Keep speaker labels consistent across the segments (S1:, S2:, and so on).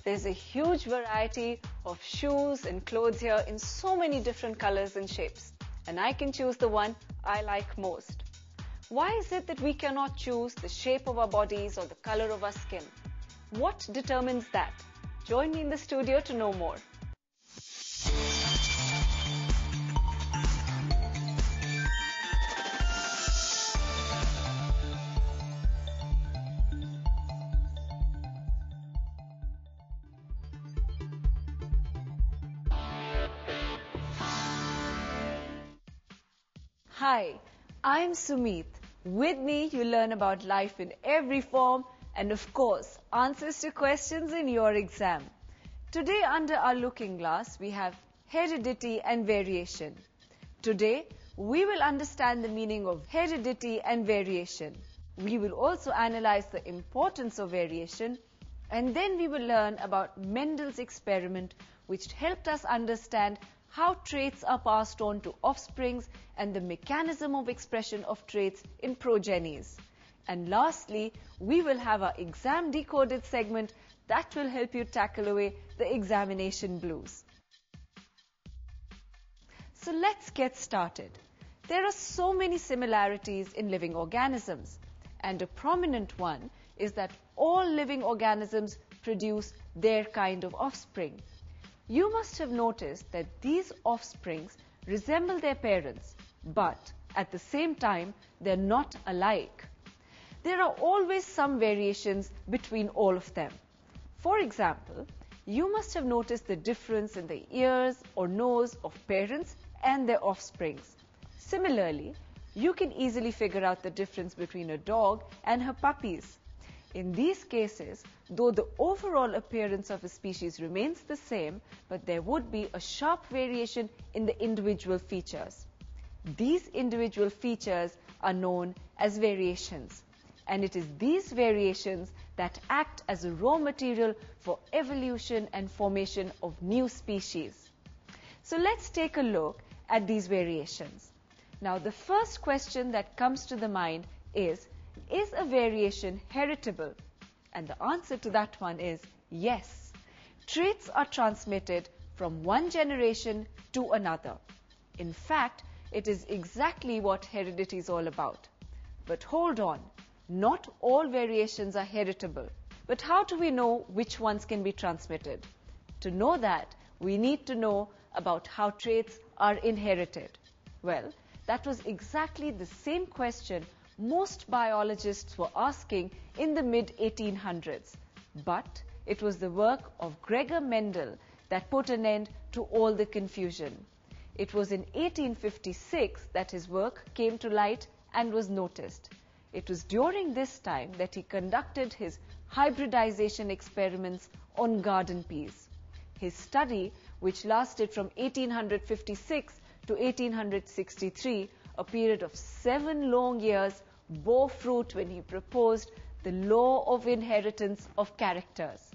S1: There's a huge variety of shoes and clothes here in so many different colors and shapes, and I can choose the one I like most. Why is it that we cannot choose the shape of our bodies or the color of our skin? What determines that? Join me in the studio to know more. Hi, I'm Sumit. With me, you learn about life in every form and, of course, answers to questions in your exam. Today, under our looking glass, we have heredity and variation. Today, we will understand the meaning of heredity and variation. We will also analyze the importance of variation, and then we will learn about Mendel's experiment, which helped us understand how traits are passed on to offsprings and the mechanism of expression of traits in progenies. And lastly, we will have our exam decoded segment that will help you tackle away the examination blues. So let's get started. There are so many similarities in living organisms, and a prominent one is that all living organisms produce their kind of offspring. You must have noticed that these offsprings resemble their parents, but at the same time, they're not alike. There are always some variations between all of them. For example, you must have noticed the difference in the ears or nose of parents and their offsprings. Similarly, you can easily figure out the difference between a dog and her puppies. In these cases, though the overall appearance of a species remains the same, but there would be a sharp variation in the individual features. These individual features are known as variations, and it is these variations that act as a raw material for evolution and formation of new species. So let's take a look at these variations. Now, the first question that comes to the mind is a variation heritable? And the answer to that one is yes. Traits are transmitted from one generation to another. In fact, it is exactly what heredity is all about. But hold on, not all variations are heritable. But how do we know which ones can be transmitted? To know that, we need to know about how traits are inherited. Well, that was exactly the same question most biologists were asking in the mid-1800s. But it was the work of Gregor Mendel that put an end to all the confusion. It was in 1856 that his work came to light and was noticed. It was during this time that he conducted his hybridization experiments on garden peas. His study, which lasted from 1856 to 1863, a period of 7 long years, bore fruit when he proposed the law of inheritance of characters.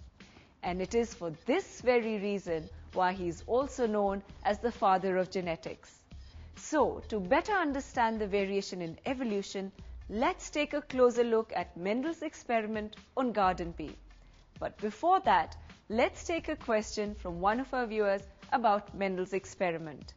S1: And it is for this very reason why he is also known as the father of genetics. So, to better understand the variation in evolution, let's take a closer look at Mendel's experiment on garden pea. But before that, let's take a question from one of our viewers about Mendel's experiment.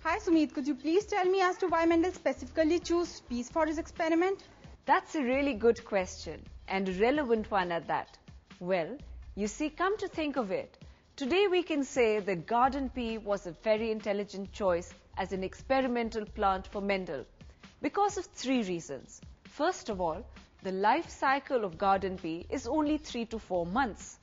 S2: Hi Sumit, could you please tell me as to why Mendel specifically chose peas for his experiment?
S1: That's a really good question, and a relevant one at that. Well, you see, come to think of it, today we can say that garden pea was a very intelligent choice as an experimental plant for Mendel because of 3 reasons. First of all, the life cycle of garden pea is only 3 to 4 months.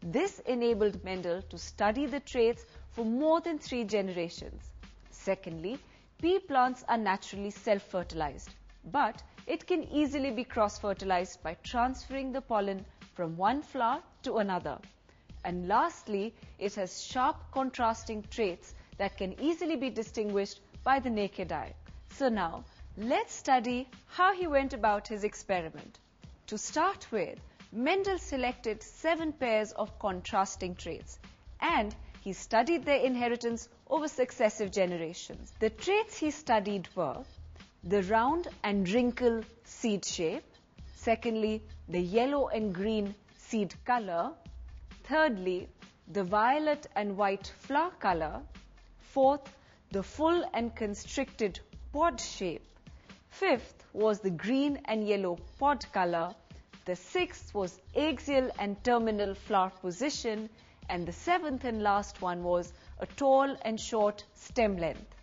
S1: This enabled Mendel to study the traits for more than 3 generations. Secondly, pea plants are naturally self-fertilized, but it can easily be cross-fertilized by transferring the pollen from one flower to another. And lastly, it has sharp contrasting traits that can easily be distinguished by the naked eye. So now, let's study how he went about his experiment. To start with, Mendel selected 7 pairs of contrasting traits, and he studied their inheritance over successive generations. The traits he studied were the round and wrinkle seed shape, secondly, the yellow and green seed color, Thirdly, the violet and white flower color. Fourth, the full and constricted pod shape. Fifth was the green and yellow pod color. The sixth was axial and terminal flower position. And the seventh and last one was a tall and short stem length.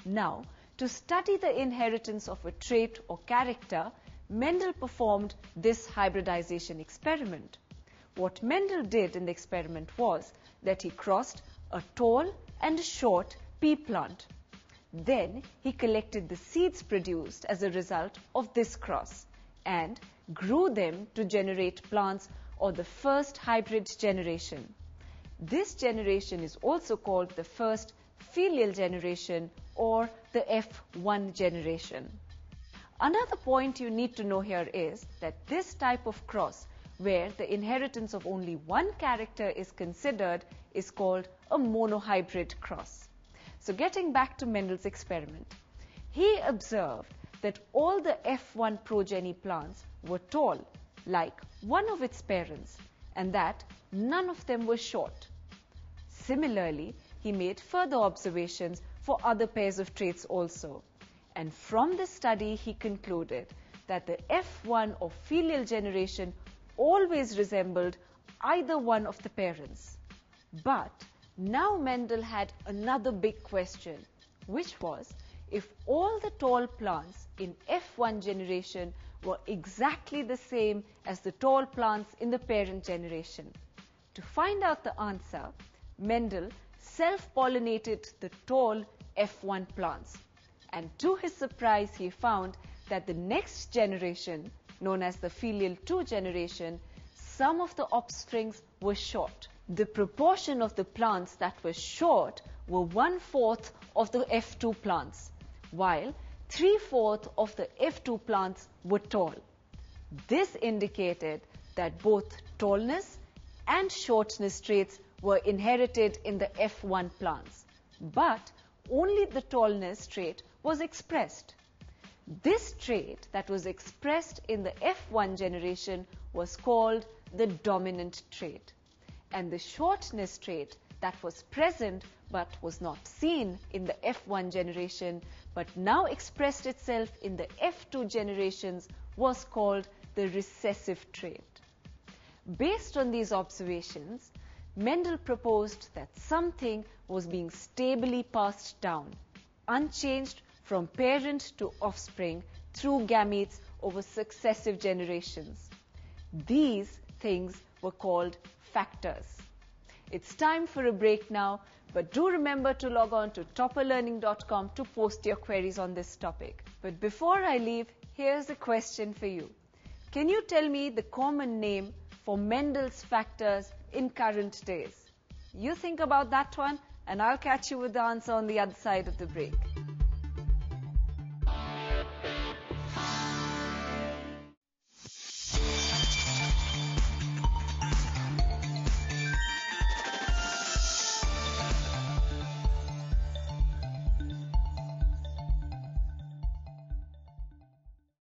S1: Now, to study the inheritance of a trait or character, Mendel performed this hybridization experiment. What Mendel did in the experiment was that he crossed a tall and a short pea plant. Then he collected the seeds produced as a result of this cross and grew them to generate plants or the first hybrid generation. This generation is also called the first filial generation or the F1 generation. Another point you need to know here is that this type of cross, where the inheritance of only one character is considered, is called a monohybrid cross. So getting back to Mendel's experiment, he observed that all the F1 progeny plants were tall, like one of its parents, and that none of them were short. Similarly, he made further observations for other pairs of traits also. And from this study, he concluded that the F1 or filial generation always resembled either one of the parents. But now Mendel had another big question, which was if all the tall plants in F1 generation were exactly the same as the tall plants in the parent generation. To find out the answer, Mendel self-pollinated the tall F1 plants. And to his surprise, he found that the next generation, known as the filial 2 generation, some of the offsprings were short. The proportion of the plants that were short were 1/4 of the F2 plants, while 3/4 of the F2 plants were tall. This indicated that both tallness and shortness traits were inherited in the F1 plants, but only the tallness trait was expressed. This trait that was expressed in the F1 generation was called the dominant trait, and the shortness trait that was present but was not seen in the F1 generation but now expressed itself in the F2 generations was called the recessive trait. Based on these observations, Mendel proposed that something was being stably passed down, unchanged from parent to offspring through gametes over successive generations. These things were called factors. It's time for a break now, but do remember to log on to topperlearning.com to post your queries on this topic. But before I leave, here's a question for you. Can you tell me the common name for Mendel's factors in current days? You think about that one, and I'll catch you with the answer on the other side of the break.